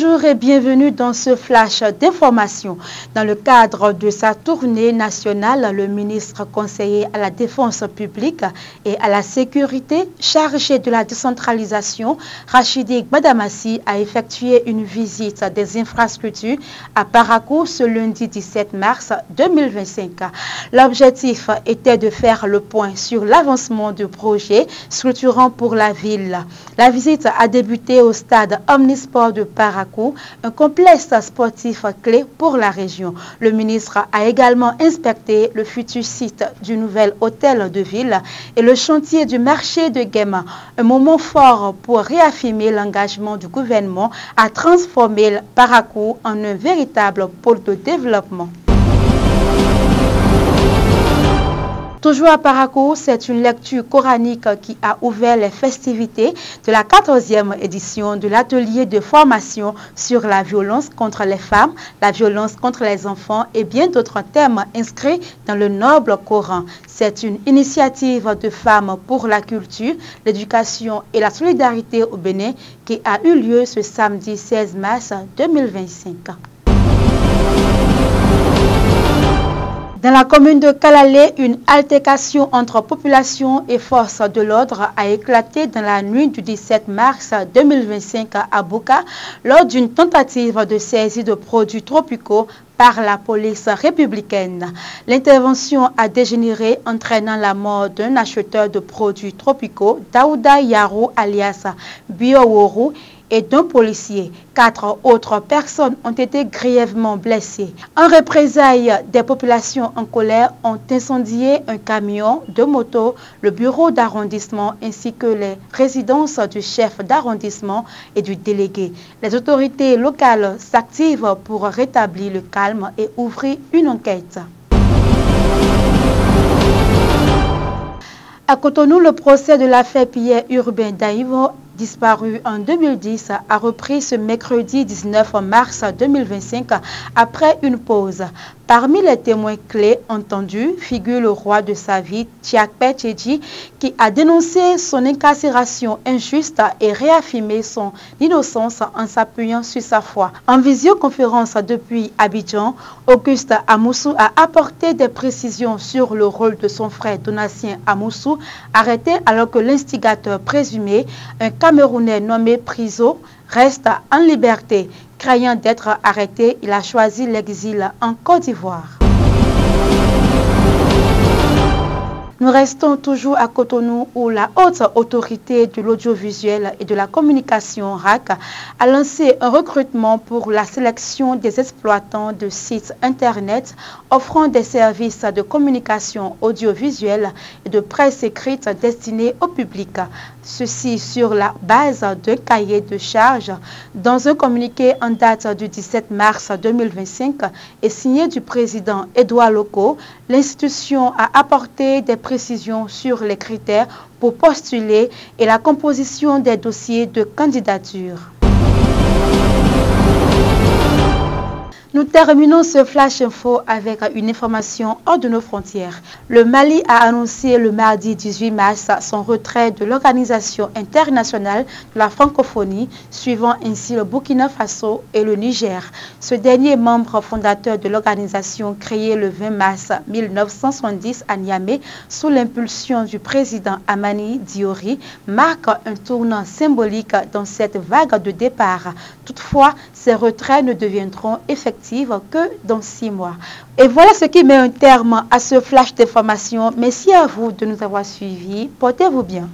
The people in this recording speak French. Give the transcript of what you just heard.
Bonjour et bienvenue dans ce flash d'information. Dans le cadre de sa tournée nationale, le ministre conseiller à la défense publique et à la sécurité, chargé de la décentralisation, Rachidi Gbadamassi, a effectué une visite des infrastructures à Parakou ce lundi 17 mars 2025. L'objectif était de faire le point sur l'avancement du projet structurant pour la ville. La visite a débuté au stade Omnisport de Parakou, un complexe sportif clé pour la région. Le ministre a également inspecté le futur site du nouvel hôtel de ville et le chantier du marché de Guéma, un moment fort pour réaffirmer l'engagement du gouvernement à transformer Parakou en un véritable pôle de développement. Toujours à Parakou, c'est une lecture coranique qui a ouvert les festivités de la 14e édition de l'atelier de formation sur la violence contre les femmes, la violence contre les enfants et bien d'autres thèmes inscrits dans le noble Coran. C'est une initiative de femmes pour la culture, l'éducation et la solidarité au Bénin qui a eu lieu ce samedi 16 mars 2025. Dans la commune de Kalalé, une altercation entre population et forces de l'ordre a éclaté dans la nuit du 17 mars 2025 à Bouka lors d'une tentative de saisie de produits tropicaux par la police républicaine. L'intervention a dégénéré entraînant la mort d'un acheteur de produits tropicaux, Daouda Yarou alias Bioworu, et d'un policier. 4 autres personnes ont été grièvement blessées. En représailles, des populations en colère ont incendié un camion, 2 motos, le bureau d'arrondissement ainsi que les résidences du chef d'arrondissement et du délégué. Les autorités locales s'activent pour rétablir le calme et ouvrir une enquête. À Cotonou, le procès de l'affaire Pierre Urbain Daïvo, disparu en 2010, a repris ce mercredi 19 mars 2025 après une pause. Parmi les témoins clés entendus figure le roi de sa vie, Tiakpe Tchédji, qui a dénoncé son incarcération injuste et réaffirmé son innocence en s'appuyant sur sa foi. En visioconférence depuis Abidjan, Auguste Amoussou a apporté des précisions sur le rôle de son frère Donatien Amoussou, arrêté alors que l'instigateur présumé, un Camerounais nommé Priso, reste en liberté. Craignant d'être arrêté, il a choisi l'exil en Côte d'Ivoire. Nous restons toujours à Cotonou où la haute autorité de l'audiovisuel et de la communication RAC a lancé un recrutement pour la sélection des exploitants de sites internet offrant des services de communication audiovisuelle et de presse écrite destinés au public. Ceci sur la base d'un cahier de charges. Dans un communiqué en date du 17 mars 2025 et signé du président Edouard Loko, l'institution a apporté des précisions sur les critères pour postuler et la composition des dossiers de candidature. Nous terminons ce Flash Info avec une information hors de nos frontières. Le Mali a annoncé le mardi 18 mars son retrait de l'Organisation internationale de la francophonie, suivant ainsi le Burkina Faso et le Niger. Ce dernier membre fondateur de l'organisation créée le 20 mars 1970 à Niamey sous l'impulsion du président Amani Diori marque un tournant symbolique dans cette vague de départ. Toutefois, ces retraits ne deviendront effectifs que dans 6 mois. Et voilà ce qui met un terme à ce flash d'information. Merci à vous de nous avoir suivis. Portez-vous bien.